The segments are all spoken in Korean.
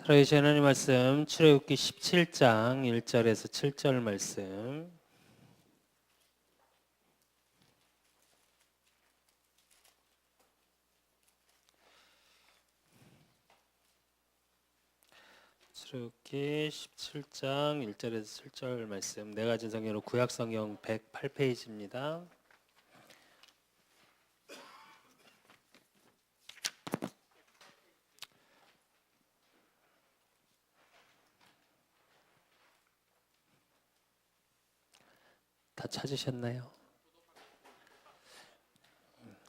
살아계신 하나님 말씀 출애굽기 17장 1절에서 7절 말씀. 출애굽기 17장 1절에서 7절 말씀. 내가 가진 성경으로 구약 성경 108페이지입니다. 다 찾으셨나요?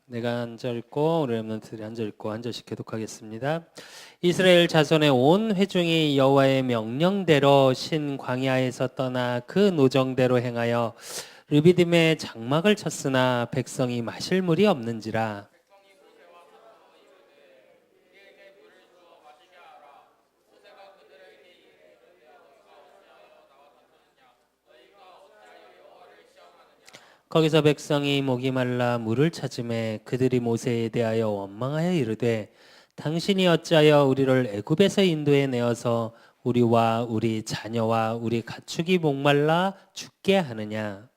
내가 한 절 읽고 우리 렘넌트들이 한 절 읽고 한 절씩 교독하겠습니다. 이스라엘 자손의 온 회중이 여호와의 명령대로 신 광야에서 떠나 그 노정대로 행하여 르비딤에 장막을 쳤으나 백성이 마실 물이 없는지라. 거기서 백성이 목이 말라 물을 찾음에 그들이 모세에 대하여 원망하여 이르되 당신이 어찌하여 우리를 애굽에서 인도해 내어서 우리와 우리 자녀와 우리 가축이 목말라 죽게 하느냐.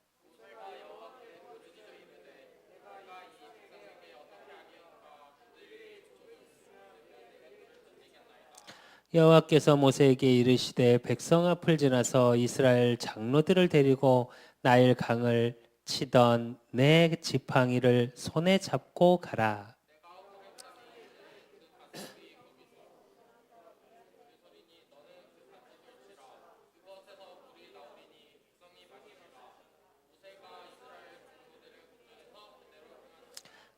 여호와께서 모세에게 이르시되 백성 앞을 지나서 이스라엘 장로들을 데리고 나일 강을 치던 내 지팡이를 손에 잡고 가라.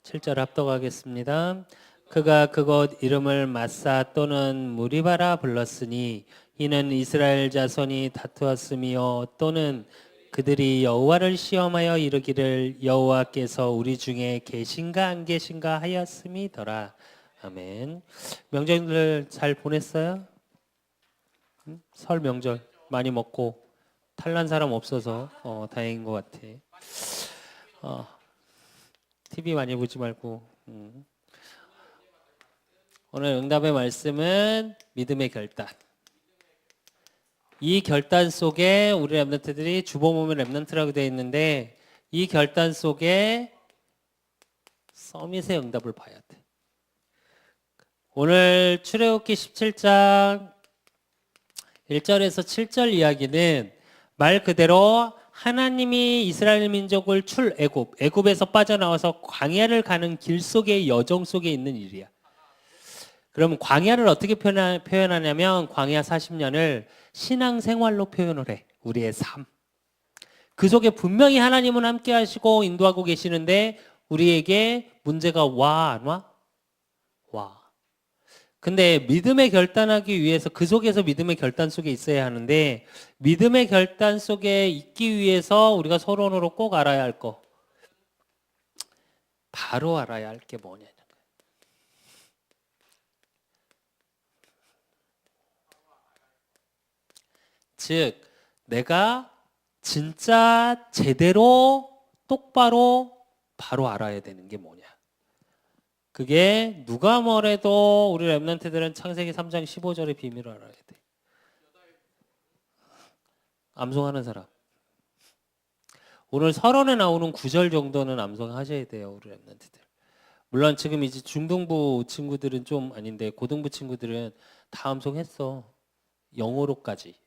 칠 절 합독하겠습니다. 그가 그곳 이름을 마사 또는 무리바라 불렀으니 이는 이스라엘 자손이 다투었으며 또는 그들이 여호와를 시험하여 이르기를 여호와께서 우리 중에 계신가 안 계신가 하였음이더라. 아멘. 명절들 잘 보냈어요? 설 명절 많이 먹고 탈난 사람 없어서 다행인 것 같아. TV 많이 보지 말고. 오늘 응답의 말씀은 믿음의 결단. 이 결단 속에 우리 렘넌트들이 주보모면 렘넌트라고 되어 있는데 이 결단 속에 서밋의 응답을 봐야 돼. 오늘 출애굽기 17장 1절에서 7절 이야기는 말 그대로 하나님이 이스라엘 민족을 애굽에서 빠져나와서 광야를 가는 길 속의 여정 속에 있는 일이야. 그러면 광야를 어떻게 표현하냐면 광야 40년을 신앙생활로 표현을 해. 우리의 삶. 그 속에 분명히 하나님은 함께 하시고 인도하고 계시는데 우리에게 문제가 와, 안 와? 와. 근데 믿음의 결단하기 위해서 그 속에서 믿음의 결단 속에 있어야 하는데 믿음의 결단 속에 있기 위해서 우리가 서론으로 꼭 알아야 할 거. 바로 알아야 할 게 뭐냐. 즉 내가 진짜 제대로 똑바로 바로 알아야 되는 게 뭐냐. 그게 누가 뭐래도 우리 렘넌트들은 창세기 3장 15절의 비밀을 알아야 돼. 암송하는 사람. 오늘 서론에 나오는 9절 정도는 암송하셔야 돼요. 우리 렘넌트들. 물론 지금 이제 중등부 친구들은 좀 아닌데 고등부 친구들은 다 암송했어. 영어로까지.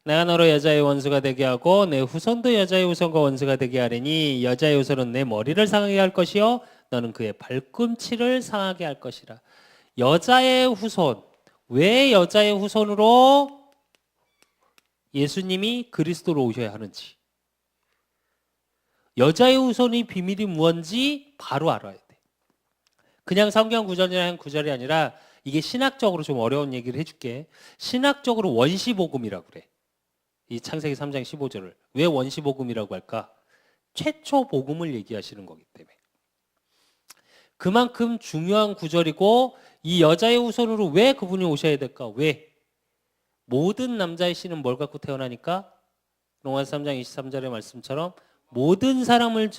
내가 너로 여자의 원수가 되게 하고 내 후손도 여자의 후손과 원수가 되게 하리니 여자의 후손은 내 머리를 상하게 할 것이요 너는 그의 발꿈치를 상하게 할 것이라. 여자의 후손. 왜 여자의 후손으로 예수님이 그리스도로 오셔야 하는지, 여자의 후손이 비밀이 무언지 바로 알아야 돼. 그냥 성경 구절이나 한 구절이 아니라 이게 신학적으로 좀 어려운 얘기를 해줄게. 신학적으로 원시복음이라고 그래. 이 창세기 3장 15절을. 왜 원시복음이라고 할까? 최초 복음을 얘기하시는 거기 때문에. 그만큼 중요한 구절이고 이 여자의 후손으로 왜 그분이 오셔야 될까? 왜? 모든 남자의 씨는 뭘 갖고 태어나니까? 로마서 3장 23절의 말씀처럼 모든 사람은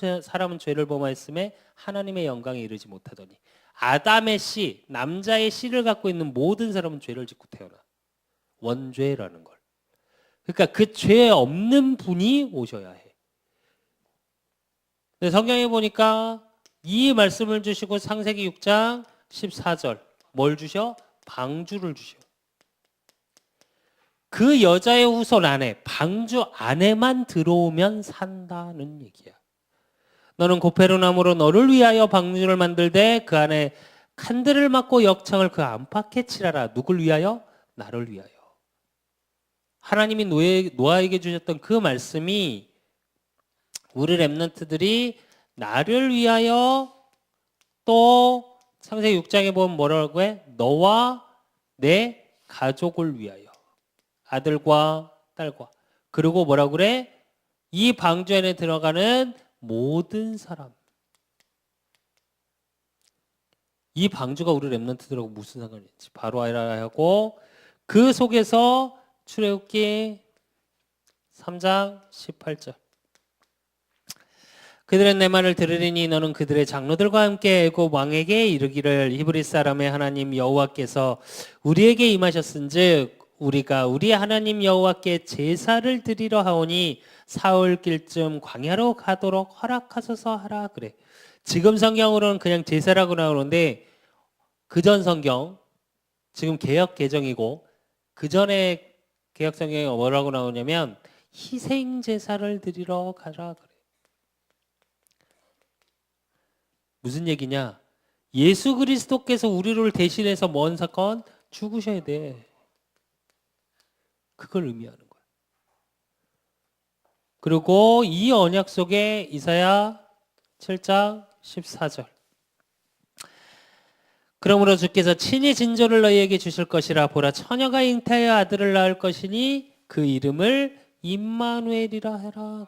죄를 범하였음에 하나님의 영광에 이르지 못하더니 아담의 씨, 남자의 씨를 갖고 있는 모든 사람은 죄를 짓고 태어나. 원죄라는 걸. 그러니까 그 죄 없는 분이 오셔야 해. 근데 성경에 보니까 이 말씀을 주시고 창세기 6장 14절 뭘 주셔? 방주를 주셔. 그 여자의 후손 안에 방주 안에만 들어오면 산다는 얘기야. 너는 고페르나무로 너를 위하여 방주를 만들되 그 안에 칸들을 막고 역청을 그 안팎에 칠하라. 누굴 위하여? 나를 위하여. 하나님이 노아에게 주셨던 그 말씀이 우리 렘넌트들이 나를 위하여 또 창세기 6장에 보면 뭐라고 해? 너와 내 가족을 위하여. 아들과 딸과. 그리고 뭐라고 그래? 이 방주 안에 들어가는 모든 사람. 이 방주가 우리 렘넌트들하고 무슨 상관이 있지? 바로 알아야 하고 그 속에서 출애굽기 3장 18절 그들은 내 말을 들으리니 너는 그들의 장로들과 함께 애굽 왕에게 이르기를 히브리 사람의 하나님 여호와께서 우리에게 임하셨은즉 우리가 우리 하나님 여호와께 제사를 드리러 하오니 사흘길쯤 광야로 가도록 허락하소서 하라 그래. 지금 성경으로는 그냥 제사라고 나오는데 그전 성경 지금 개역 개정이고 그전에 개역 성경에 뭐라고 나오냐면 희생 제사를 드리러 가라 그래. 무슨 얘기냐? 예수 그리스도께서 우리를 대신해서 뭔 사건? 죽으셔야 돼. 그걸 의미하는 거야. 그리고 이 언약 속에 이사야 7장 14절 그러므로 주께서 친히 진조를 너희에게 주실 것이라 보라 처녀가 잉태하여 아들을 낳을 것이니 그 이름을 임마누엘이라 해라.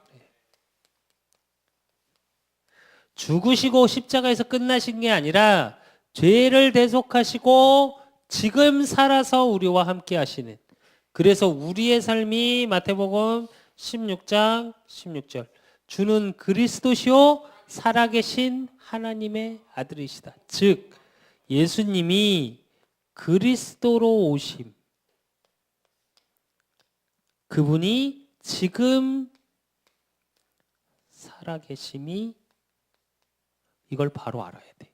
죽으시고 십자가에서 끝나신 게 아니라 죄를 대속하시고 지금 살아서 우리와 함께 하시는 그래서 우리의 삶이 마태복음 16장 16절 주는 그리스도시요 살아계신 하나님의 아들이시다. 즉 예수님이 그리스도로 오심 그분이 지금 살아계심이 이걸 바로 알아야 돼.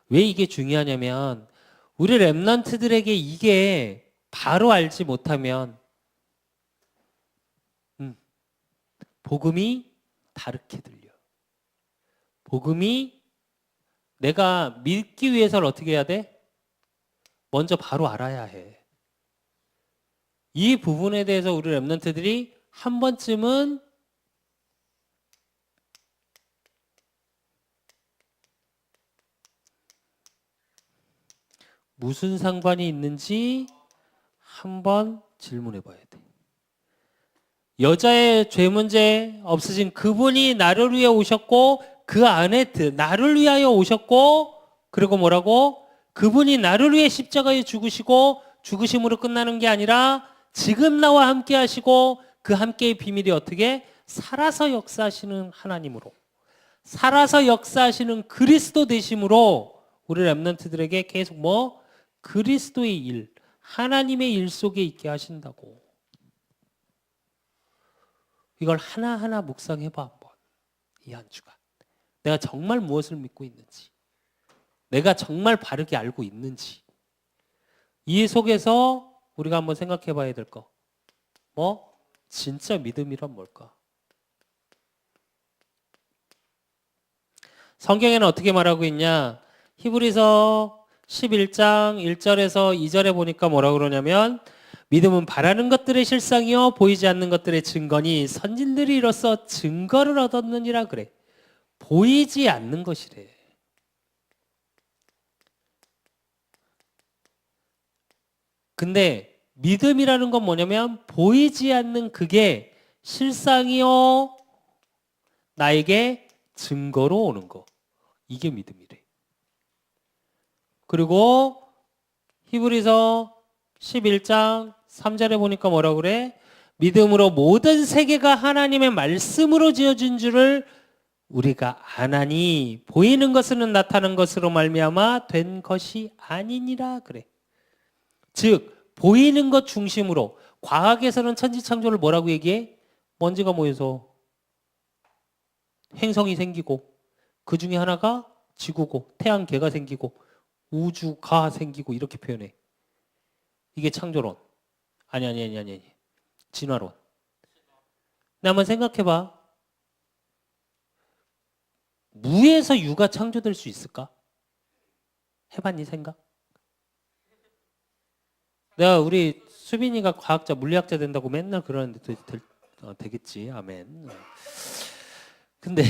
왜 이게 중요하냐면 우리 렘넌트들에게 이게 바로 알지 못하면 복음이 다르게 들려. 복음이 내가 믿기 위해서는 어떻게 해야 돼? 먼저 바로 알아야 해. 이 부분에 대해서 우리 렘넌트들이 한 번쯤은 무슨 상관이 있는지 한번 질문해 봐야 돼. 여자의 죄 문제 없으신 그분이 나를 위해 오셨고 그 안에 나를 위하여 오셨고 그리고 뭐라고? 그분이 나를 위해 십자가에 죽으시고 죽으심으로 끝나는 게 아니라 지금 나와 함께 하시고 그 함께의 비밀이 어떻게? 살아서 역사하시는 하나님으로 살아서 역사하시는 그리스도 되심으로 우리 렘넌트들에게 계속 뭐? 그리스도의 일, 하나님의 일 속에 있게 하신다고. 이걸 하나하나 묵상해봐 한번. 이 한 주간. 내가 정말 무엇을 믿고 있는지. 내가 정말 바르게 알고 있는지. 이 속에서 우리가 한번 생각해 봐야 될 거. 뭐? 진짜 믿음이란 뭘까? 성경에는 어떻게 말하고 있냐? 히브리서 11장 1절에서 2절에 보니까 뭐라고 그러냐면 믿음은 바라는 것들의 실상이요 보이지 않는 것들의 증거니 선진들이 이로써 증거를 얻었느니라 그래. 보이지 않는 것이래. 근데 믿음이라는 건 뭐냐면 보이지 않는 그게 실상이요 나에게 증거로 오는 거. 이게 믿음이래. 그리고 히브리서 11장 3절에 보니까 뭐라고 그래? 믿음으로 모든 세계가 하나님의 말씀으로 지어진 줄을 우리가 아나니 보이는 것은 나타난 것으로 말미암아 된 것이 아니니라 그래. 즉 보이는 것 중심으로 과학에서는 천지창조를 뭐라고 얘기해? 먼지가 모여서 행성이 생기고 그 중에 하나가 지구고 태양계가 생기고 우주가 생기고 이렇게 표현해. 이게 창조론. 아니. 진화론. 근데 한번 생각해봐. 무에서 유가 창조될 수 있을까? 해봤니 생각? 내가 우리 수빈이가 과학자, 물리학자 된다고 맨날 그러는데 되겠지. 아멘. 근데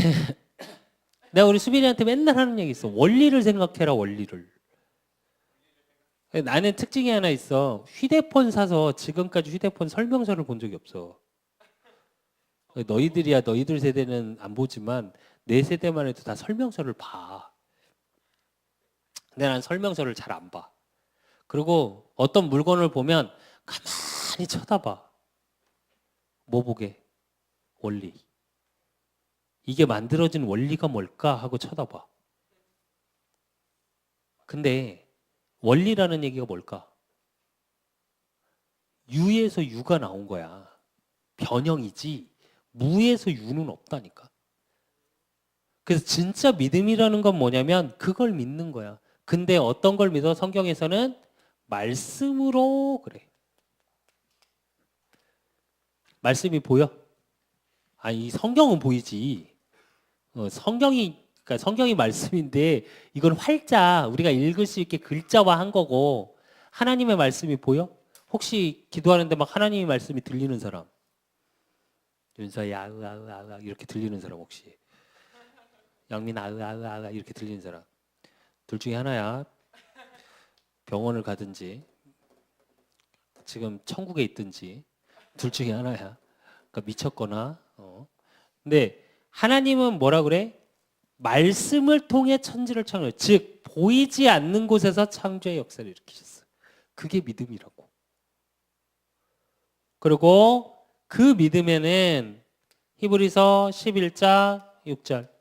내가 우리 수빈이한테 맨날 하는 얘기 있어. 원리를 생각해라, 원리를. 나는 특징이 하나 있어. 휴대폰 사서 지금까지 휴대폰 설명서를 본 적이 없어. 너희들이야, 너희들 세대는 안 보지만 내 세대만 해도 다 설명서를 봐. 근데 난 설명서를 잘 안 봐. 그리고 어떤 물건을 보면 가만히 쳐다봐. 뭐 보게? 원리. 이게 만들어진 원리가 뭘까 하고 쳐다봐. 근데 원리라는 얘기가 뭘까? 유에서 유가 나온 거야. 변형이지 무에서 유는 없다니까. 그래서 진짜 믿음이라는 건 뭐냐면 그걸 믿는 거야. 근데 어떤 걸 믿어? 성경에서는 말씀으로 그래. 말씀이 보여? 아니 성경은 보이지. 그러니까 성경이 말씀인데 이건 활자 우리가 읽을 수 있게 글자화한 거고 하나님의 말씀이 보여? 혹시 기도하는데 막 하나님의 말씀이 들리는 사람? 윤서야 으아으아 이렇게 들리는 사람 혹시? 영민 아으아으아 이렇게 들리는 사람? 둘 중에 하나야. 병원을 가든지 지금 천국에 있든지 둘 중에 하나야. 그러니까 미쳤거나. 근데 하나님은 뭐라 그래? 말씀을 통해 천지를 창조해. 즉 보이지 않는 곳에서 창조의 역사를 일으키셨어. 그게 믿음이라고. 그리고 그 믿음에는 히브리서 11장 6절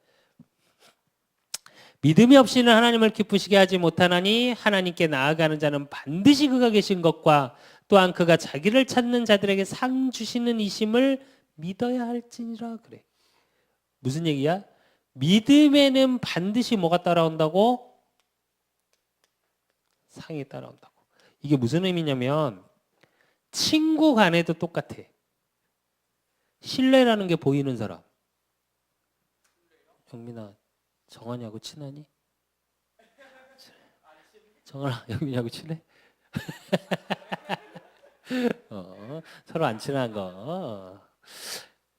믿음이 없이는 하나님을 기쁘시게 하지 못하나니 하나님께 나아가는 자는 반드시 그가 계신 것과 또한 그가 자기를 찾는 자들에게 상 주시는 이심을 믿어야 할지니라 그래. 무슨 얘기야? 믿음에는 반드시 뭐가 따라온다고? 상이 따라온다고. 이게 무슨 의미냐면 친구 간에도 똑같아. 신뢰라는 게 보이는 사람. 영민아, 정한이하고 친하니? 정한아, 영민이하고 친해? 서로 안 친한 거.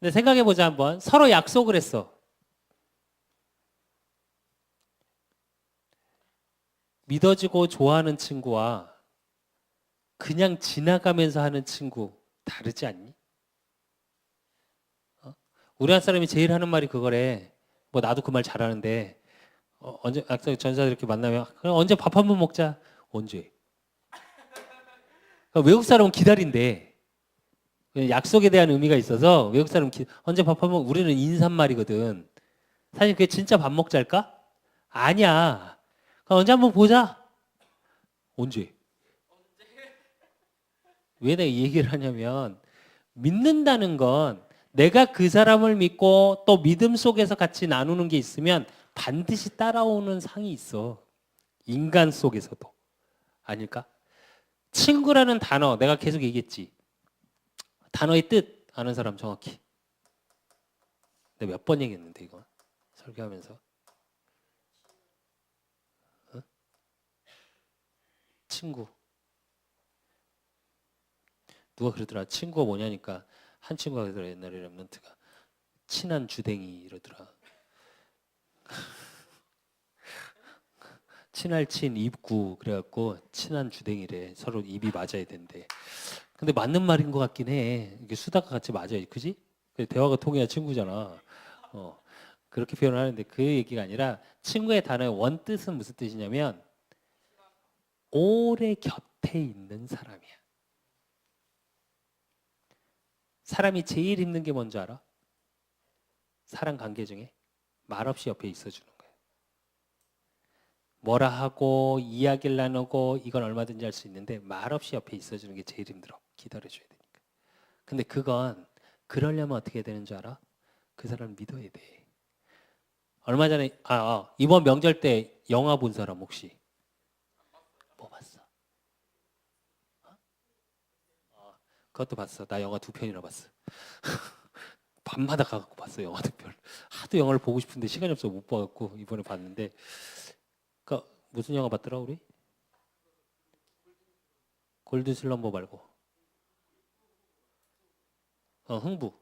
근데 생각해보자 한번. 서로 약속을 했어. 믿어지고 좋아하는 친구와 그냥 지나가면서 하는 친구 다르지 않니? 우리 한 사람이 제일 하는 말이 그거래. 뭐 나도 그 말 잘하는데 언제 전사들 이렇게 만나면 그럼 언제 밥 한 번 먹자. 언제? 그러니까 외국 사람은 기다린대. 약속에 대한 의미가 있어서 외국 사람은 언제 밥 한 번 우리는 인사말이거든. 사실 그게 진짜 밥 먹자일까? 아니야. 그럼 언제 한번 보자. 언제? 왜 내가 이 얘기를 하냐면 믿는다는 건 내가 그 사람을 믿고 또 믿음 속에서 같이 나누는 게 있으면 반드시 따라오는 상이 있어. 인간 속에서도. 아닐까? 친구라는 단어 내가 계속 얘기했지. 단어의 뜻 아는 사람 정확히. 내가 몇 번 얘기했는데 이거 설교하면서. 친구. 누가 그러더라. 친구가 뭐냐니까 한 친구가 그러더라. 옛날에 랩런트가 친한 주댕이 이러더라. 친할 친 입구 그래갖고 친한 주댕이래. 서로 입이 맞아야 된대. 근데 맞는 말인 것 같긴 해. 이게 수다가 같이 맞아요, 그지? 대화가 통해야 친구잖아. 그렇게 표현을 하는데 그 얘기가 아니라 친구의 단어의 원 뜻은 무슨 뜻이냐면 오래 곁에 있는 사람이야. 사람이 제일 힘든 게 뭔지 알아? 사람 관계 중에 말없이 옆에 있어주는 거예요. 뭐라 하고 이야기를 나누고 이건 얼마든지 할 수 있는데 말없이 옆에 있어주는 게 제일 힘들어. 기다려줘야 되니까. 근데 그건 그러려면 어떻게 해야 되는 줄 알아? 그 사람을 믿어야 돼. 얼마 전에 이번 명절 때 영화 본 사람 혹시 뭐 봤어? 그것도 봤어. 나 영화 2편이나 봤어. 밤마다 가갖고 봤어 영화 2편. 하도 영화를 보고 싶은데 시간이 없어 못 봐갖고 이번에 봤는데 그 무슨 영화 봤더라 우리? 골든 슬럼버 말고 흥부.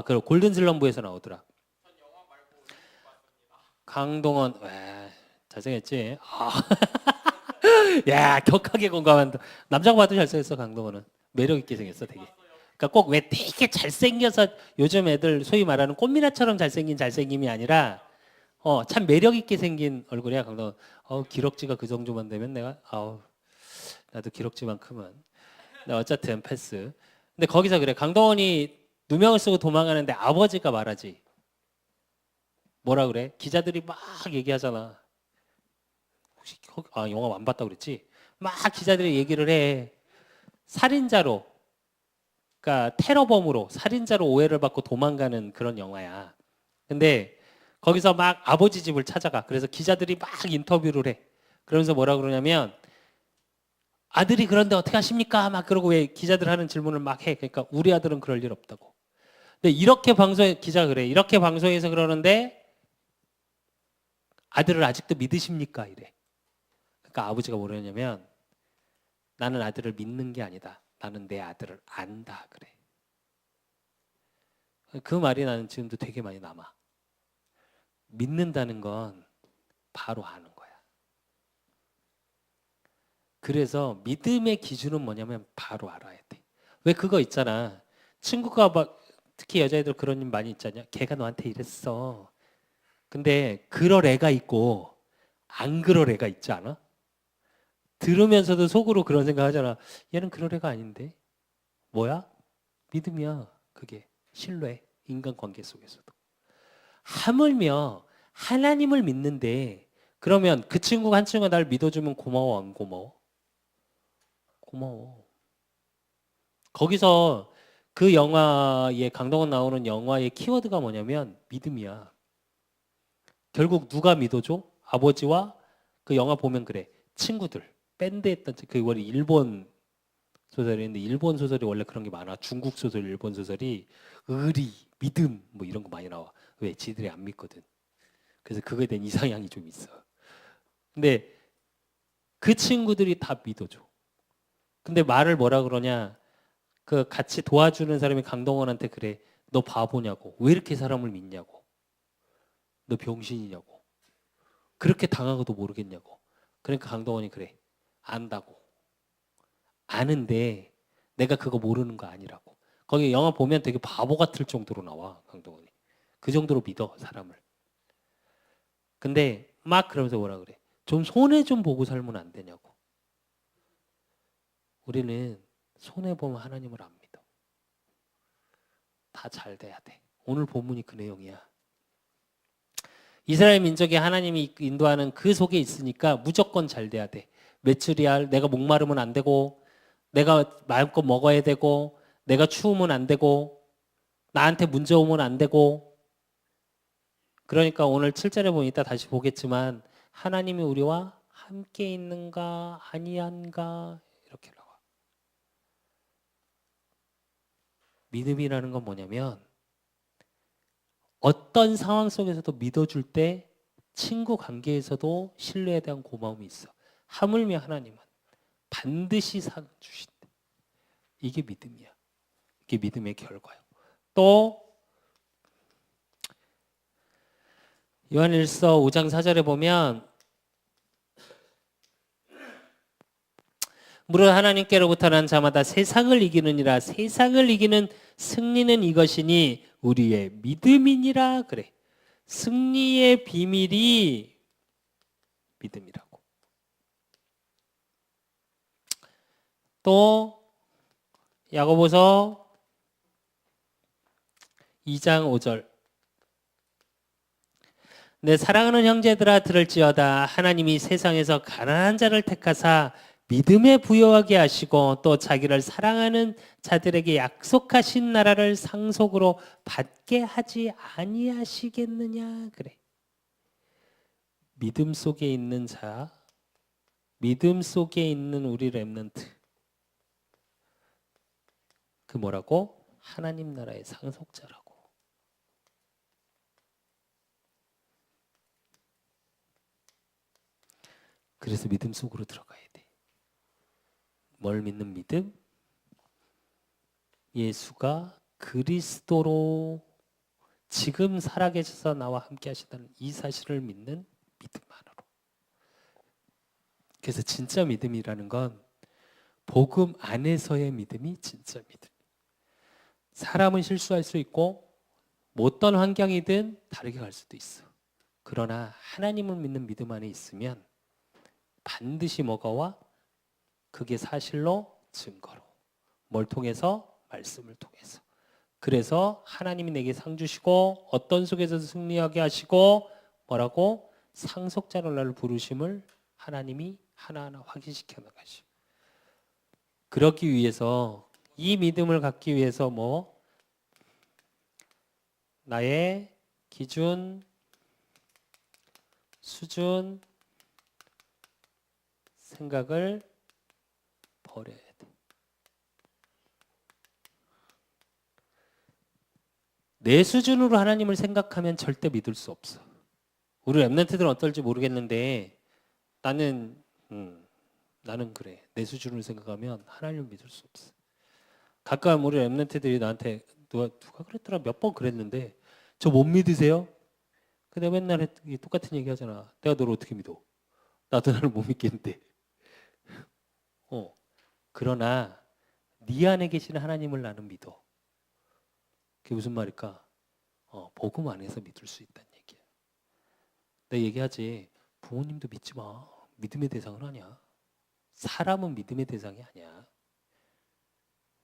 그래 골든 슬럼버에서 나오더라. 강동원 잘생겼지? 야 격하게 공감한다. 남자가 봐도 잘생겼어 강동원은. 매력 있게 생겼어 되게. 그러니까 꼭 왜 되게 잘생겨서 요즘 애들 소위 말하는 꽃미나처럼 잘생긴 잘생김이 아니라 참 매력 있게 생긴 얼굴이야 강동원. 기럭지가 그 정도만 되면 내가 나도 기럭지만큼은. 어쨌든 패스. 근데 거기서 그래 강동원이 누명을 쓰고 도망가는데 아버지가 말하지. 뭐라 그래? 기자들이 막 얘기하잖아. 혹시 영화 안 봤다고 그랬지? 막 기자들이 얘기를 해. 살인자로, 그러니까 테러범으로 살인자로 오해를 받고 도망가는 그런 영화야. 근데 거기서 막 아버지 집을 찾아가. 그래서 기자들이 막 인터뷰를 해. 그러면서 뭐라 그러냐면 아들이 그런데 어떻게 하십니까? 막 그러고 왜 기자들 하는 질문을 막 해. 그러니까 우리 아들은 그럴 일 없다고. 근데 이렇게 기자가 그래. 이렇게 방송에서 그러는데 아들을 아직도 믿으십니까? 이래. 그러니까 아버지가 뭐라냐면 나는 아들을 믿는 게 아니다. 나는 내 아들을 안다. 그래. 그 말이 나는 지금도 되게 많이 남아. 믿는다는 건 바로 아는 거야. 그래서 믿음의 기준은 뭐냐면 바로 알아야 돼. 왜 그거 있잖아. 친구가 막 특히 여자애들 그런 일 많이 있잖냐. 걔가 너한테 이랬어. 근데 그럴 애가 있고 안 그럴 애가 있지 않아? 들으면서도 속으로 그런 생각 하잖아. 얘는 그럴 애가 아닌데. 뭐야? 믿음이야. 그게 신뢰. 인간관계 속에서도. 하물며 하나님을 믿는데 그러면 그 친구가 한 친구가 날 믿어주면 고마워 안 고마워? 고마워. 거기서 그 영화에 강동원 나오는 영화의 키워드가 뭐냐면 믿음이야. 결국 누가 믿어줘? 아버지와 그 영화 보면 그래. 친구들. 밴드 했던 그 원래 일본 소설인데 일본 소설이 원래 그런 게 많아. 중국 소설, 일본 소설이 의리, 믿음 뭐 이런 거 많이 나와. 왜? 지들이 안 믿거든. 그래서 그거에 대한 이상향이 좀 있어. 근데 그 친구들이 다 믿어줘. 근데 말을 뭐라 그러냐? 그 같이 도와주는 사람이 강동원한테 그래. 너 바보냐고. 왜 이렇게 사람을 믿냐고. 너 병신이냐고. 그렇게 당하고도 모르겠냐고. 그러니까 강동원이 그래. 안다고. 아는데 내가 그거 모르는 거 아니라고. 거기 영화 보면 되게 바보 같을 정도로 나와 강동원이. 그 정도로 믿어 사람을. 근데 막 그러면서 뭐라 그래. 좀 손해 좀 보고 살면 안 되냐고. 우리는 손해 보면 하나님을 안 믿어. 다 잘 돼야 돼. 오늘 본문이 그 내용이야. 이스라엘 민족이 하나님이 인도하는 그 속에 있으니까 무조건 잘 돼야 돼. 메추리알 내가 목마르면 안 되고 내가 마음껏 먹어야 되고 내가 추우면 안 되고 나한테 문제 오면 안 되고 그러니까 오늘 7절에 보면 이따 다시 보겠지만 하나님이 우리와 함께 있는가 아니한가 이렇게 나와. 믿음이라는 건 뭐냐면 어떤 상황 속에서도 믿어줄 때 친구 관계에서도 신뢰에 대한 고마움이 있어. 하물며 하나님은 반드시 상 주신다. 이게 믿음이야. 이게 믿음의 결과요. 또 요한일서 5장 4절에 보면 무릇 하나님께로부터 난 자마다 세상을 이기느니라. 세상을 이기는 승리는 이것이니 우리의 믿음이니라 그래. 승리의 비밀이 믿음이라고. 또 야고보서 2장 5절. 내 사랑하는 형제들아 들을지어다. 하나님이 세상에서 가난한 자를 택하사 믿음에 부여하게 하시고 또 자기를 사랑하는 자들에게 약속하신 나라를 상속으로 받게 하지 아니하시겠느냐. 그래. 믿음 속에 있는 자, 믿음 속에 있는 우리 렘넌트. 그 뭐라고? 하나님 나라의 상속자라고. 그래서 믿음 속으로 들어가야 돼. 뭘 믿는 믿음? 예수가 그리스도로 지금 살아계셔서 나와 함께 하시다는 이 사실을 믿는 믿음만으로. 그래서 진짜 믿음이라는 건 복음 안에서의 믿음이 진짜 믿음. 사람은 실수할 수 있고 어떤 환경이든 다르게 갈 수도 있어. 그러나 하나님을 믿는 믿음 안에 있으면 반드시 뭐가 와? 그게 사실로 증거로. 뭘 통해서? 말씀을 통해서. 그래서 하나님이 내게 상 주시고 어떤 속에서도 승리하게 하시고 뭐라고? 상속자로 나를 부르심을 하나님이 하나하나 확인시켜 나가시오. 그렇기 위해서 이 믿음을 갖기 위해서 뭐 나의 기준, 수준, 생각을 버려야 돼. 내 수준으로 하나님을 생각하면 절대 믿을 수 없어. 우리 랩런트들은 어떨지 모르겠는데 나는 그래. 내 수준으로 생각하면 하나님을 믿을 수 없어. 가끔 우리 랩런트들이 나한테 누가 그랬더라 몇 번 그랬는데 저 못 믿으세요? 근데 맨날 똑같은 얘기 하잖아. 내가 너를 어떻게 믿어? 나도 나를 못 믿겠는데. 그러나 네 안에 계시는 하나님을 나는 믿어. 그게 무슨 말일까? 복음 안에서 믿을 수 있다는 얘기야. 내가 얘기하지. 부모님도 믿지 마. 믿음의 대상은 아니야. 사람은 믿음의 대상이 아니야.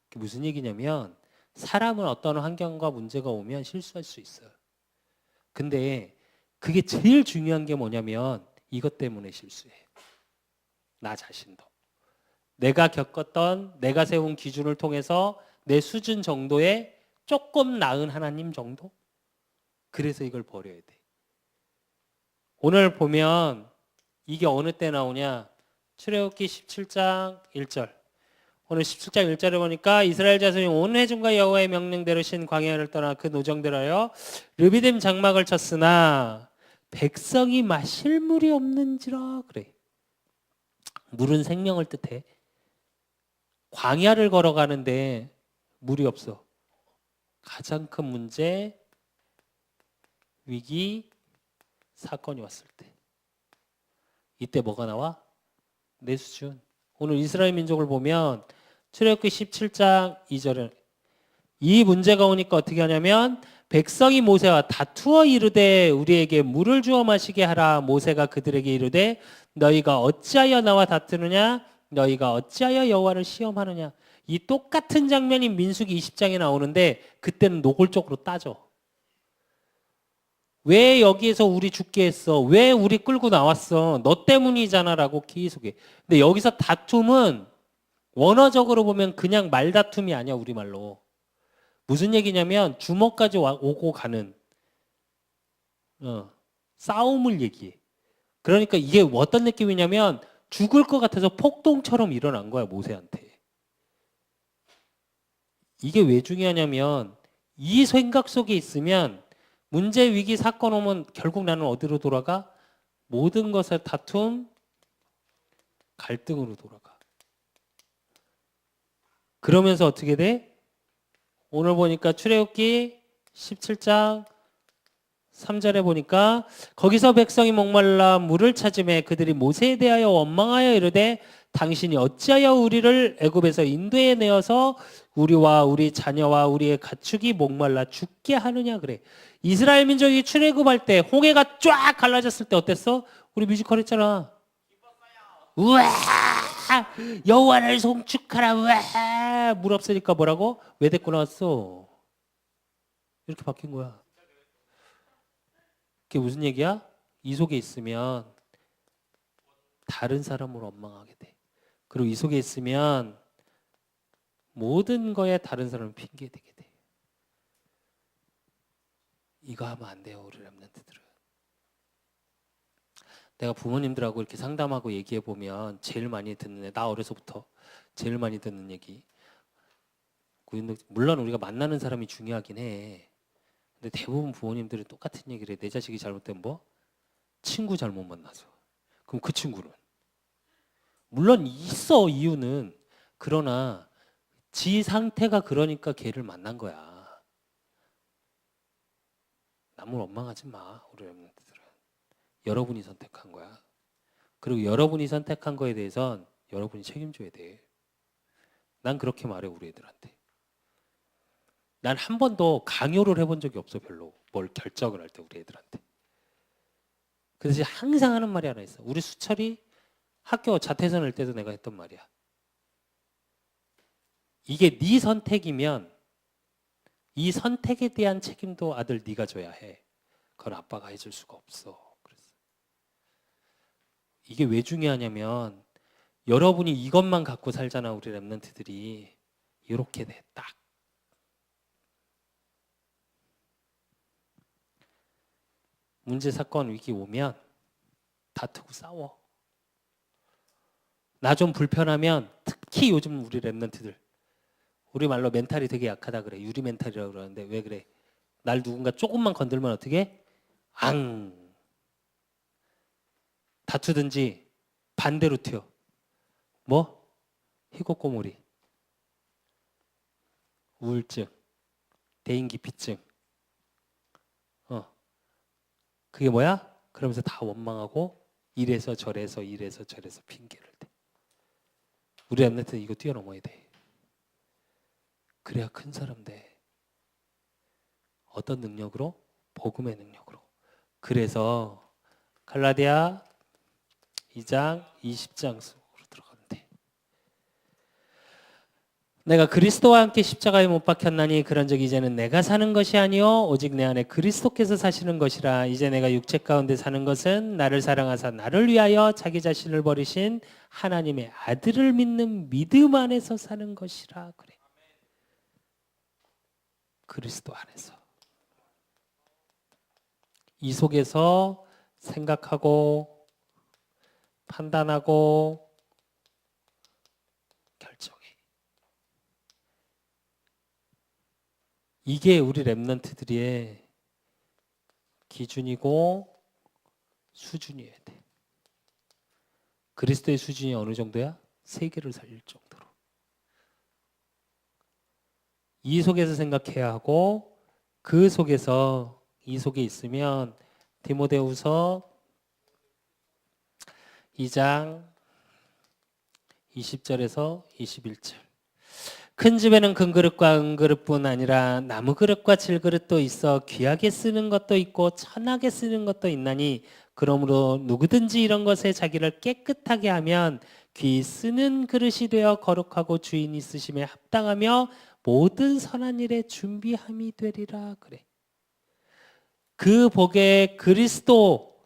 그게 무슨 얘기냐면 사람은 어떤 환경과 문제가 오면 실수할 수 있어요. 근데 그게 제일 중요한 게 뭐냐면 이것 때문에 실수해. 나 자신도. 내가 겪었던 내가 세운 기준을 통해서 내 수준 정도의 조금 나은 하나님 정도? 그래서 이걸 버려야 돼. 오늘 보면 이게 어느 때 나오냐? 출애굽기 17장 1절. 오늘 17장 1절에 보니까 이스라엘 자손이 온 회중과 여호와의 명령대로 신 광야를 떠나 그 노정대로 하여 르비딤 장막을 쳤으나 백성이 마실 물이 없는지라. 그래. 물은 생명을 뜻해. 광야를 걸어가는데 물이 없어. 가장 큰 문제, 위기, 사건이 왔을 때. 이때 뭐가 나와? 내 수준. 오늘 이스라엘 민족을 보면 출애굽기 17장 2절에 이 문제가 오니까 어떻게 하냐면 백성이 모세와 다투어 이르되 우리에게 물을 주어 마시게 하라. 모세가 그들에게 이르되 너희가 어찌하여 나와 다투느냐? 너희가 어찌하여 여호와를 시험하느냐? 이 똑같은 장면이 민수기 20장에 나오는데 그때는 노골적으로 따져. 왜 여기에서 우리 죽게 했어? 왜 우리 끌고 나왔어? 너 때문이잖아 라고 계속해. 근데 여기서 다툼은 원어적으로 보면 그냥 말다툼이 아니야. 우리말로. 무슨 얘기냐면 주먹까지 오고 가는 싸움을 얘기해. 그러니까 이게 어떤 느낌이냐면 죽을 것 같아서 폭동처럼 일어난 거야. 모세한테. 이게 왜 중요하냐면 이 생각 속에 있으면 문제, 위기, 사건 오면 결국 나는 어디로 돌아가? 모든 것을 다툼, 갈등으로 돌아가. 그러면서 어떻게 돼? 오늘 보니까 출애굽기 17장 3절에 보니까 거기서 백성이 목말라 물을 찾음에 그들이 모세에 대하여 원망하여 이르되 당신이 어찌하여 우리를 애굽에서 인도에 내어서 우리와 우리 자녀와 우리의 가축이 목말라 죽게 하느냐. 그래. 이스라엘 민족이 출애굽할 때 홍해가 쫙 갈라졌을 때 어땠어? 우리 뮤지컬 했잖아. 우와 여호와를 송축하라. 우와 물 없으니까 뭐라고? 왜 데리고 나왔어? 이렇게 바뀐 거야. 그게 무슨 얘기야? 이 속에 있으면 다른 사람으로 원망하게 돼. 그리고 이 속에 있으면 모든 거에 다른 사람을 핑계대게 돼. 이거 하면 안 돼요, 우리 랩런트들은. 내가 부모님들하고 이렇게 상담하고 얘기해 보면 제일 많이 듣는 나 어려서부터 제일 많이 듣는 얘기. 물론 우리가 만나는 사람이 중요하긴 해. 근데 대부분 부모님들은 똑같은 얘기를 해. 내 자식이 잘못되면 뭐? 친구 잘못 만나서. 그럼 그 친구는? 물론 있어, 이유는. 그러나 지 상태가 그러니까 걔를 만난 거야. 남을 원망하지 마, 우리 랩런트들은. 여러분이 선택한 거야. 그리고 여러분이 선택한 거에 대해선 여러분이 책임져야 돼. 난 그렇게 말해, 우리 애들한테. 난 한 번도 강요를 해본 적이 없어, 별로. 뭘 결정을 할 때 우리 애들한테. 그래서 항상 하는 말이 하나 있어. 우리 수철이 학교 자퇴선 할 때도 내가 했던 말이야. 이게 네 선택이면 이 선택에 대한 책임도 아들 네가 져야 해. 그건 아빠가 해줄 수가 없어. 그래서 이게 왜 중요하냐면 여러분이 이것만 갖고 살잖아, 우리 랩런트들이. 이렇게 돼, 딱. 문제, 사건, 위기 오면 다투고 싸워. 나 좀 불편하면 특히 요즘 우리 랩런트들 우리 말로 멘탈이 되게 약하다 그래. 유리 멘탈이라고 그러는데 왜 그래? 날 누군가 조금만 건들면 어떻게? 앙! 다투든지 반대로 튀어. 뭐? 희곡고물이, 우울증, 대인기피증. 그게 뭐야? 그러면서 다 원망하고 이래서 저래서 핑계를 대. 우리 랩런트 이거 뛰어넘어야 돼. 그래야 큰 사람 돼. 어떤 능력으로? 복음의 능력으로. 그래서 갈라디아 2장 20장 속으로 들어가면 돼. 내가 그리스도와 함께 십자가에 못 박혔나니 그런즉 이제는 내가 사는 것이 아니요 오직 내 안에 그리스도께서 사시는 것이라. 이제 내가 육체 가운데 사는 것은 나를 사랑하사 나를 위하여 자기 자신을 버리신 하나님의 아들을 믿는 믿음 안에서 사는 것이라. 그래. 그리스도 안에서. 이 속에서 생각하고 판단하고 결정해. 이게 우리 랩런트들의 기준이고 수준이어야 돼. 그리스도의 수준이 어느 정도야? 세계를 살릴 정도로. 이 속에서 생각해야 하고 그 속에서 이 속에 있으면 디모데후서 2장 20절에서 21절. 큰 집에는 큰 그릇과 은그릇뿐 아니라 나무 그릇과 질그릇도 있어 귀하게 쓰는 것도 있고 천하게 쓰는 것도 있나니 그러므로 누구든지 이런 것에 자기를 깨끗하게 하면 귀 쓰는 그릇이 되어 거룩하고 주인 있으심에 합당하며 모든 선한 일에 준비함이 되리라. 그래. 그 복에 그리스도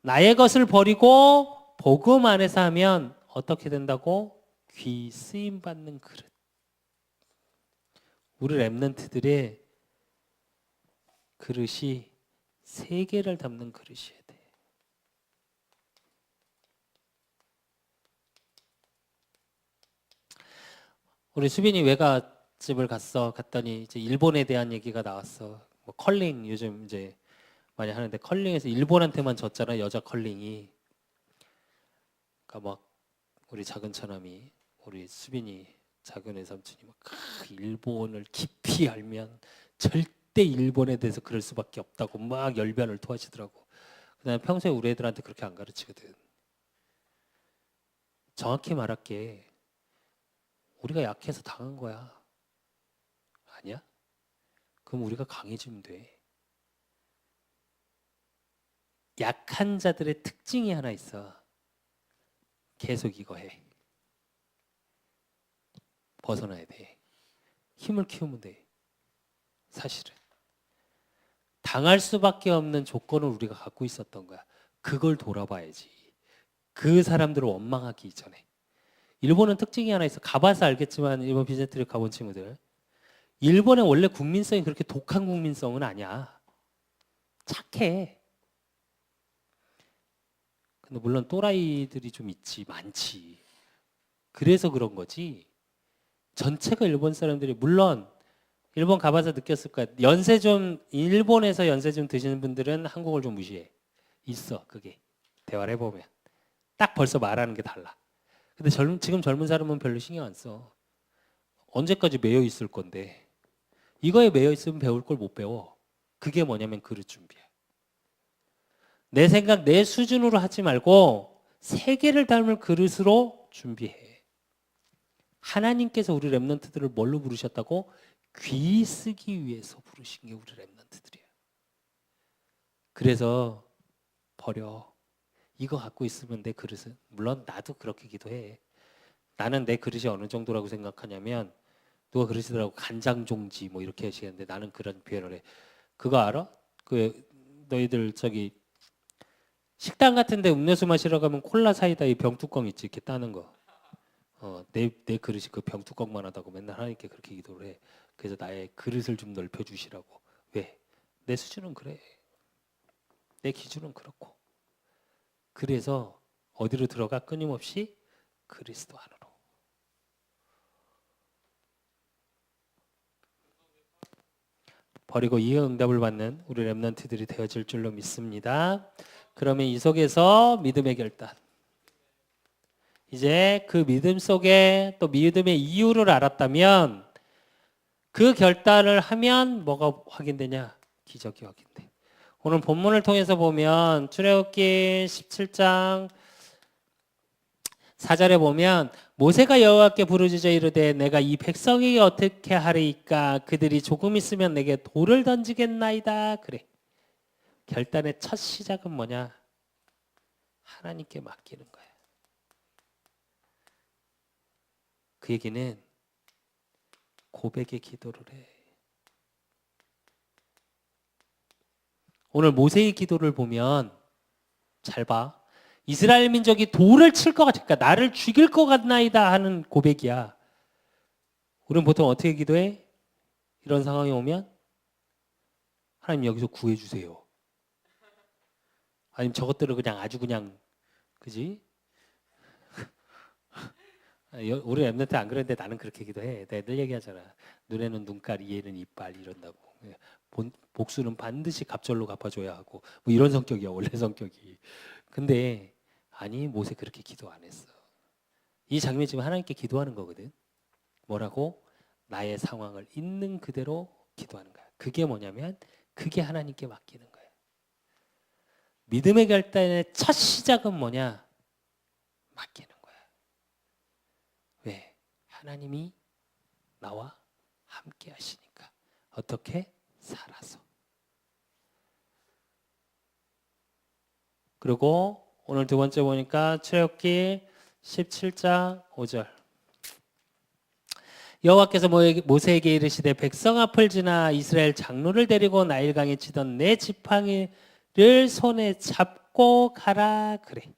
나의 것을 버리고 복음 안에서 하면 어떻게 된다고? 귀 쓰임 받는 그릇. 우리 랩런트들의 그릇이 세계를 담는 그릇이어야 돼. 우리 수빈이 외갓집을 갔더니 이제 일본에 대한 얘기가 나왔어. 뭐 컬링 요즘 이제 많이 하는데 컬링에서 일본한테만 졌잖아, 여자 컬링이. 그러니까 막 우리 작은 처남이 우리 수빈이 작은 외삼촌이 막 일본을 깊이 알면 절대 일본에 대해서 그럴 수밖에 없다고 막 열변을 토하시더라고. 그다음에 평소에 우리 애들한테 그렇게 안 가르치거든. 정확히 말할게. 우리가 약해서 당한 거야. 아니야? 그럼 우리가 강해지면 돼. 약한 자들의 특징이 하나 있어. 계속 이거 해. 벗어나야 돼. 힘을 키우면 돼. 사실은. 당할 수밖에 없는 조건을 우리가 갖고 있었던 거야. 그걸 돌아봐야지. 그 사람들을 원망하기 이전에. 일본은 특징이 하나 있어. 가봐서 알겠지만 일본 비즈니스 트립 가본 친구들. 일본의 원래 국민성이 그렇게 독한 국민성은 아니야. 착해. 근데 물론 또라이들이 좀 있지, 많지. 그래서 그런 거지. 전체가 일본 사람들이 물론 일본 가봐서 느꼈을 거야. 일본에서 연세 좀 드시는 분들은 한국을 좀 무시해. 있어, 그게. 대화를 해보면. 딱 벌써 말하는 게 달라. 근데 지금 젊은 사람은 별로 신경 안 써. 언제까지 매여 있을 건데. 이거에 매여 있으면 배울 걸 못 배워. 그게 뭐냐면 그릇 준비야. 내 생각, 내 수준으로 하지 말고 세계를 닮을 그릇으로 준비해. 하나님께서 우리 랩런트들을 뭘로 부르셨다고? 귀 쓰기 위해서 부르신 게 우리 랩런트들이야. 그래서 버려. 이거 갖고 있으면 내 그릇은, 물론 나도 그렇게 기도해. 나는 내 그릇이 어느 정도라고 생각하냐면, 누가 그러시더라고, 간장종지 뭐 이렇게 하시는데 나는 그런 표현을 해. 그거 알아? 너희들 식당 같은데 음료수 마시러 가면 콜라 사이다 이 병뚜껑 있지, 이렇게 따는 거. 내 그릇이 그 병뚜껑만 하다고 맨날 하나님께 그렇게 기도를 해. 그래서 나의 그릇을 좀 넓혀주시라고. 왜? 내 수준은 그래. 내 기준은 그렇고. 그래서 어디로 들어가? 끊임없이 그리스도 안으로. 버리고 이에 응답을 받는 우리 랩런트들이 되어질 줄로 믿습니다. 그러면 이 속에서 믿음의 결단. 이제 그 믿음 속에 또 믿음의 이유를 알았다면 그 결단을 하면 뭐가 확인되냐? 기적이 확인돼. 오늘 본문을 통해서 보면 출애굽기 17장 4절에 보면 모세가 여호와께 부르짖어 이르되 내가 이 백성에게 어떻게 하리이까 그들이 조금 있으면 내게 돌을 던지겠나이다. 그래. 결단의 첫 시작은 뭐냐? 하나님께 맡기는 거야. 그 얘기는 고백의 기도를 해. 오늘 모세의 기도를 보면 잘 봐. 이스라엘 민족이 돌을 칠 것 같으니까 나를 죽일 것 같나이다 하는 고백이야. 우리는 보통 어떻게 기도해? 이런 상황이 오면 하나님 여기서 구해주세요. 아니면 저것들을 그냥 아주 그냥 그지? 우리 랩런트 안 그러는데 나는 그렇게 기도해. 내가 늘 얘기하잖아. 눈에는 눈깔, 이에는 이빨 이런다고. 복수는 반드시 갑절로 갚아줘야 하고 뭐 이런 성격이야 원래 성격이. 근데 아니 모세 그렇게 기도 안 했어. 이 장면이 지금 하나님께 기도하는 거거든. 뭐라고? 나의 상황을 있는 그대로 기도하는 거야. 그게 뭐냐면 그게 하나님께 맡기는 거야. 믿음의 결단의 첫 시작은 뭐냐? 맡기는 거야. 왜? 하나님이 나와 함께 하시니까. 어떻게? 살아서. 그리고 오늘 두 번째 보니까 출애굽기 17장 5절. 여호와께서 모세에게 이르시되 백성 앞을 지나 이스라엘 장로를 데리고 나일강에 치던 내 지팡이를 손에 잡고 가라 그래.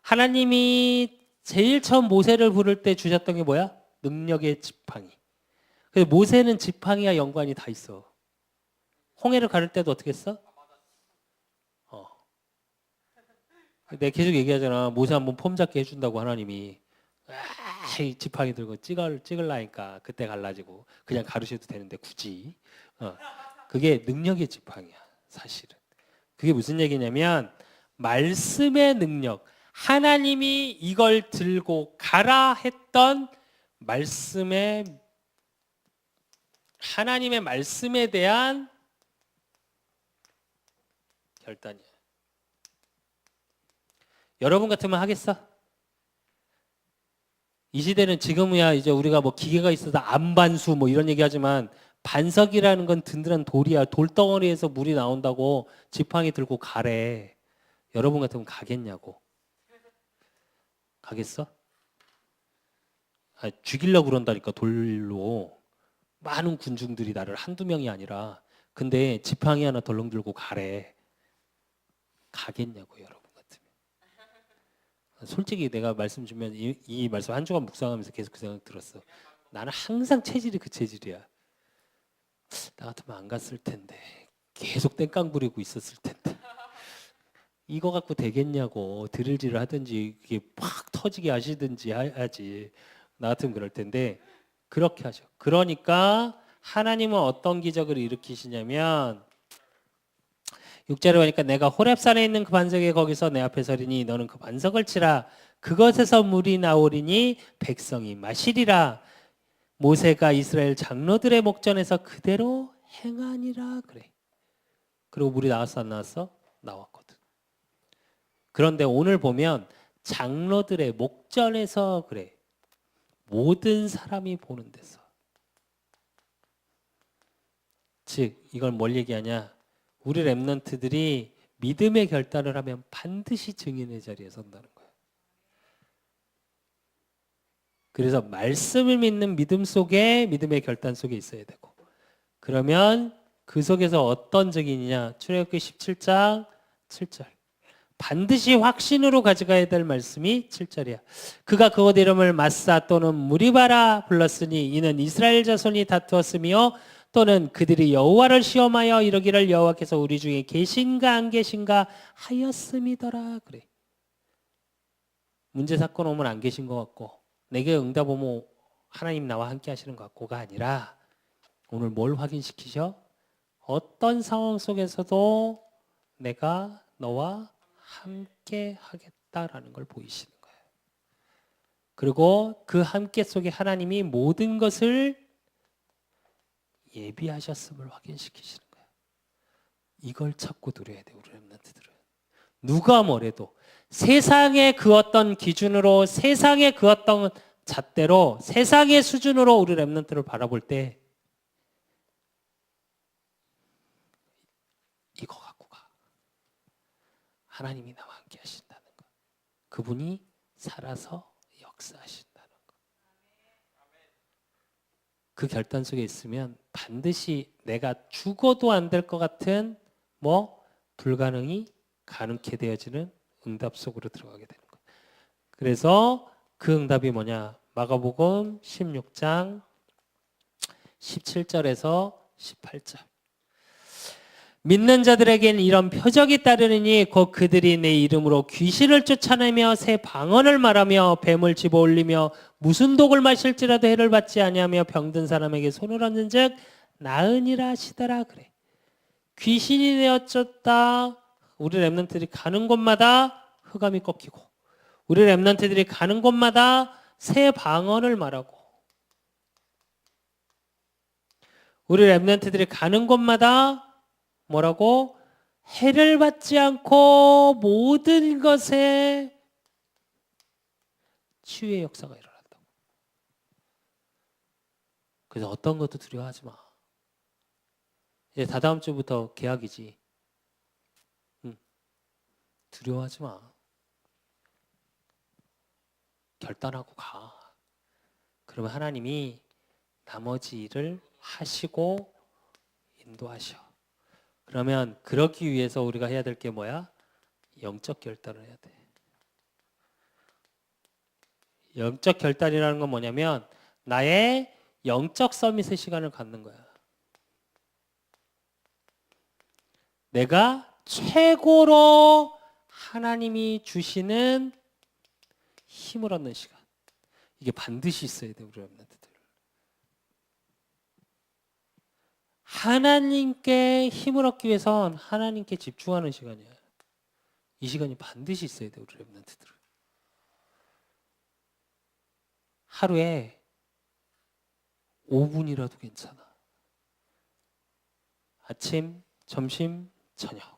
하나님이 제일 처음 모세를 부를 때 주셨던 게 뭐야? 능력의 지팡이. 그래서 모세는 지팡이와 연관이 다 있어. 홍해를 가를 때도 어떻게 했어? 내가 계속 얘기하잖아. 모세 한번 폼 잡게 해준다고 하나님이. 지팡이 들고 찍을라니까 그때 갈라지고 그냥 가르쳐도 되는데 굳이. 그게 능력의 지팡이야 사실은. 그게 무슨 얘기냐면 말씀의 능력. 하나님이 이걸 들고 가라 했던 하나님의 말씀에 대한 결단이야. 여러분 같으면 하겠어? 이 시대는 지금이야 이제 우리가 뭐 기계가 있어서 안반수 뭐 이런 얘기하지만 반석이라는 건 든든한 돌이야. 돌덩어리에서 물이 나온다고 지팡이 들고 가래. 여러분 같으면 가겠냐고. 가겠어? 죽이려고 그런다니까 돌로. 많은 군중들이 나를 한두 명이 아니라 근데 지팡이 하나 덜렁 들고 가래. 가겠냐고 여러분 같으면. 솔직히 내가 말씀 주면 이 말씀 한 주간 묵상하면서 계속 그 생각 들었어. 나는 항상 체질이 그 체질이야. 나 같으면 안 갔을 텐데. 계속 땡깡 부리고 있었을 텐데. 이거 갖고 되겠냐고 드릴질을 하든지 이게 팍 터지게 하시든지 하지. 나 같으면 그럴 텐데 그렇게 하죠. 그러니까 하나님은 어떤 기적을 일으키시냐면 6절에 보니까 내가 호렙산에 있는 그 반석에 거기서 내 앞에 서리니 너는 그 반석을 치라. 그것에서 물이 나오리니 백성이 마시리라. 모세가 이스라엘 장로들의 목전에서 그대로 행하니라 그래. 그리고 물이 나왔어 안 나왔어? 나왔거든. 그런데 오늘 보면 장로들의 목전에서 그래. 모든 사람이 보는 데서. 즉 이걸 뭘 얘기하냐? 우리 렘넌트들이 믿음의 결단을 하면 반드시 증인의 자리에 선다는 거예요. 그래서 말씀을 믿는 믿음 속에 믿음의 결단 속에 있어야 되고 그러면 그 속에서 어떤 증인이냐? 출애굽기 17장 7절. 반드시 확신으로 가져가야 될 말씀이 7절이야. 그가 그곳 이름을 마사 또는 무리바라 불렀으니 이는 이스라엘 자손이 다투었으며 또는 그들이 여호와를 시험하여 이르기를 여호와께서 우리 중에 계신가 안 계신가 하였음이더라 그래. 문제 사건 오면 안 계신 것 같고 내게 응답 오면 하나님 나와 함께 하시는 것 같고가 아니라 오늘 뭘 확인시키셔? 어떤 상황 속에서도 내가 너와 함께 하겠다라는 걸 보이시는 거예요. 그리고 그 함께 속에 하나님이 모든 것을 예비하셨음을 확인시키시는 거예요. 이걸 찾고 누려야 돼요. 우리 렘넌트들은. 누가 뭐래도 세상의 그 어떤 기준으로 세상의 그 어떤 잣대로 세상의 수준으로 우리 렘넌트를 바라볼 때 이거 갖고 가. 하나님이 나와 함께 하신다는 것. 그분이 살아서 역사하신다는 것. 그 결단 속에 있으면 반드시 내가 죽어도 안 될 것 같은 불가능이 가능케 되어지는 응답 속으로 들어가게 되는 거예요. 그래서 그 응답이 뭐냐? 마가복음 16장 17절에서 18절. 믿는 자들에게는 이런 표적이 따르느니 곧 그들이 내 이름으로 귀신을 쫓아내며 새 방언을 말하며 뱀을 집어올리며 무슨 독을 마실지라도 해를 받지 아니하며 병든 사람에게 손을 얹은즉 나으니라 하시더라 그래. 귀신이 되어졌다. 우리 렘넌트들이 가는 곳마다 흑암이 꺾이고 우리 렘넌트들이 가는 곳마다 새 방언을 말하고 우리 렘넌트들이 가는 곳마다 뭐라고? 해를 받지 않고 모든 것에 치유의 역사가 일어난다고. 그래서 어떤 것도 두려워하지 마. 이제 다다음 주부터 개학이지. 두려워하지 마. 결단하고 가. 그러면 하나님이 나머지 일을 하시고 인도하셔. 그러면 그러기 위해서 우리가 해야 될 게 뭐야? 영적 결단을 해야 돼. 영적 결단이라는 건 뭐냐면 나의 영적 서밋의 시간을 갖는 거야. 내가 최고로 하나님이 주시는 힘을 얻는 시간. 이게 반드시 있어야 돼, 우리 렘넌트들. 하나님께 힘을 얻기 위해선 하나님께 집중하는 시간이야. 이 시간이 반드시 있어야 돼, 우리 렘넌트들은. 하루에 5분이라도 괜찮아. 아침, 점심, 저녁.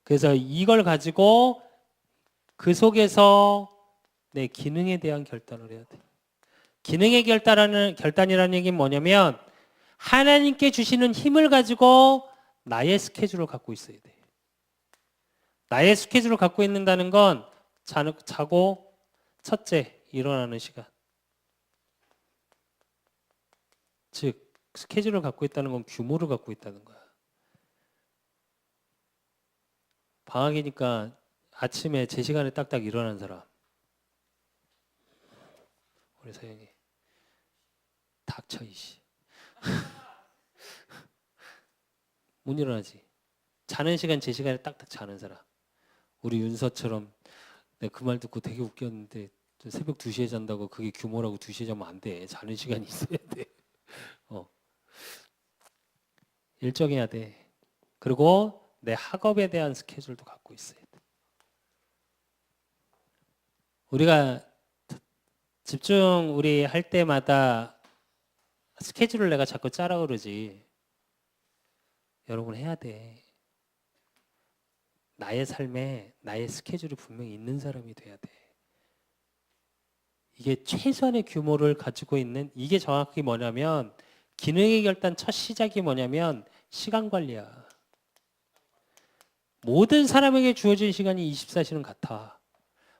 그래서 이걸 가지고 그 속에서 내 기능에 대한 결단을 해야 돼. 기능의 결단이라는 얘기는 뭐냐면 하나님께 주시는 힘을 가지고 나의 스케줄을 갖고 있어야 돼. 나의 스케줄을 갖고 있는다는 건 자고 첫째 일어나는 시간. 즉 스케줄을 갖고 있다는 건 규모를 갖고 있다는 거야. 방학이니까 아침에 제 시간에 딱딱 일어나는 사람. 우리 서영이. 닥쳐 이씨. 못 일어나지. 자는 시간 제 시간에 딱딱 자는 사람. 우리 윤서처럼 내가 그 말 듣고 되게 웃겼는데 새벽 2시에 잔다고 그게 규모라고 2시에 자면 안 돼. 자는 시간이 있어야 돼. 일정해야 돼. 그리고 내 학업에 대한 스케줄도 갖고 있어야 돼. 우리가 집중 우리 할 때마다 스케줄을 내가 자꾸 짜라 그러지. 여러분 해야 돼. 나의 삶에 나의 스케줄이 분명히 있는 사람이 돼야 돼. 이게 최소한의 규모를 가지고 있는, 이게 정확히 뭐냐면 기능의 결단 첫 시작이 뭐냐면 시간 관리야. 모든 사람에게 주어진 시간이 24시는 같아.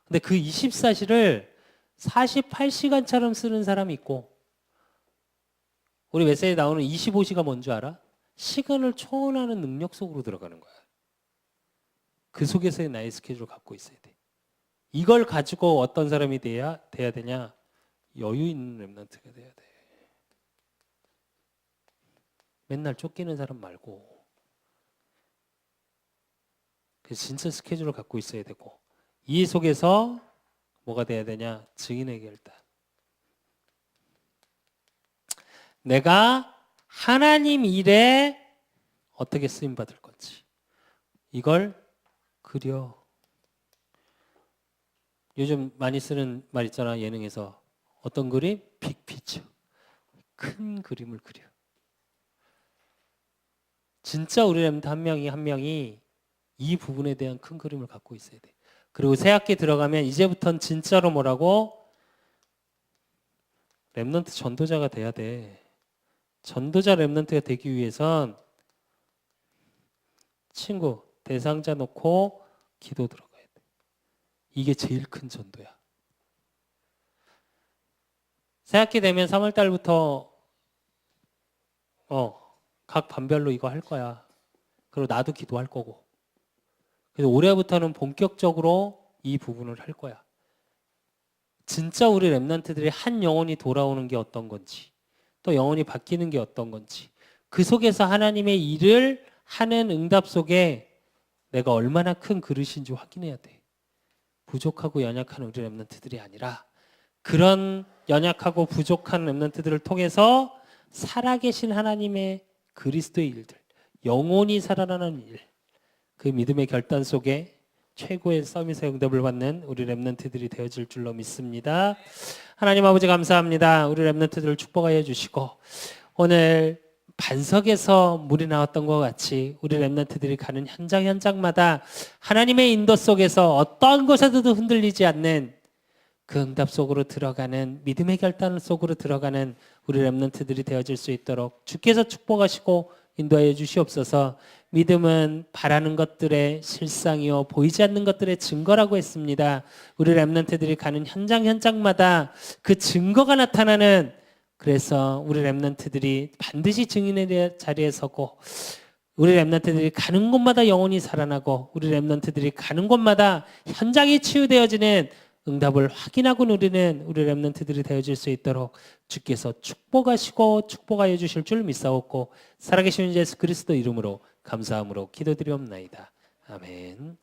근데 그 24시를 48시간처럼 쓰는 사람이 있고, 우리 메시지에 나오는 25시가 뭔지 알아? 시간을 초월하는 능력 속으로 들어가는 거야. 그 속에서의 나의 스케줄을 갖고 있어야 돼. 이걸 가지고 어떤 사람이 돼야 되냐? 여유 있는 렘넌트가 돼야 돼. 맨날 쫓기는 사람 말고. 그래서 진짜 스케줄을 갖고 있어야 되고, 이 속에서 뭐가 돼야 되냐? 증인의 결단. 내가 하나님 일에 어떻게 쓰임 받을 건지 이걸 그려. 요즘 많이 쓰는 말 있잖아, 예능에서. 어떤 그림? 빅피처. 큰 그림을 그려. 진짜 우리 렘넌트 한 명이 한 명이 이 부분에 대한 큰 그림을 갖고 있어야 돼. 그리고 새 학기 들어가면 이제부터는 진짜로 뭐라고? 렘넌트 전도자가 돼야 돼. 전도자 렘넌트가 되기 위해선 친구, 대상자 놓고 기도 들어가야 돼. 이게 제일 큰 전도야. 새학기 되면 3월 달부터 각 반별로 이거 할 거야. 그리고 나도 기도할 거고. 그래서 올해부터는 본격적으로 이 부분을 할 거야. 진짜 우리 렘넌트들이 한 영혼이 돌아오는 게 어떤 건지, 또 영혼이 바뀌는 게 어떤 건지, 그 속에서 하나님의 일을 하는 응답 속에 내가 얼마나 큰 그릇인지 확인해야 돼. 부족하고 연약한 우리 렘넌트들이 아니라 그런 연약하고 부족한 렘넌트들을 통해서 살아계신 하나님의 그리스도의 일들, 영혼이 살아나는 일, 그 믿음의 결단 속에 최고의 서밋의 응답을 받는 우리 렘넌트들이 되어질 줄로 믿습니다. 하나님 아버지 감사합니다. 우리 렘넌트들을 축복하여 주시고, 오늘 반석에서 물이 나왔던 것 같이 우리 렘넌트들이 가는 현장 현장마다 하나님의 인도 속에서 어떠한 것에서도 흔들리지 않는 그 응답 속으로 들어가는, 믿음의 결단 속으로 들어가는 우리 렘넌트들이 되어질 수 있도록 주께서 축복하시고 인도하여 주시옵소서. 믿음은 바라는 것들의 실상이요 보이지 않는 것들의 증거라고 했습니다. 우리 렘넌트들이 가는 현장 현장마다 그 증거가 나타나는, 그래서 우리 렘넌트들이 반드시 증인의 자리에 서고, 우리 렘넌트들이 가는 곳마다 영혼이 살아나고, 우리 렘넌트들이 가는 곳마다 현장이 치유되어지는 응답을 확인하고 누리는 우리 렘넌트들이 되어질 수 있도록 주께서 축복하시고 축복하여 주실 줄 믿사옵고, 살아계신 예수 그리스도 이름으로 감사함으로 기도드리옵나이다. 아멘.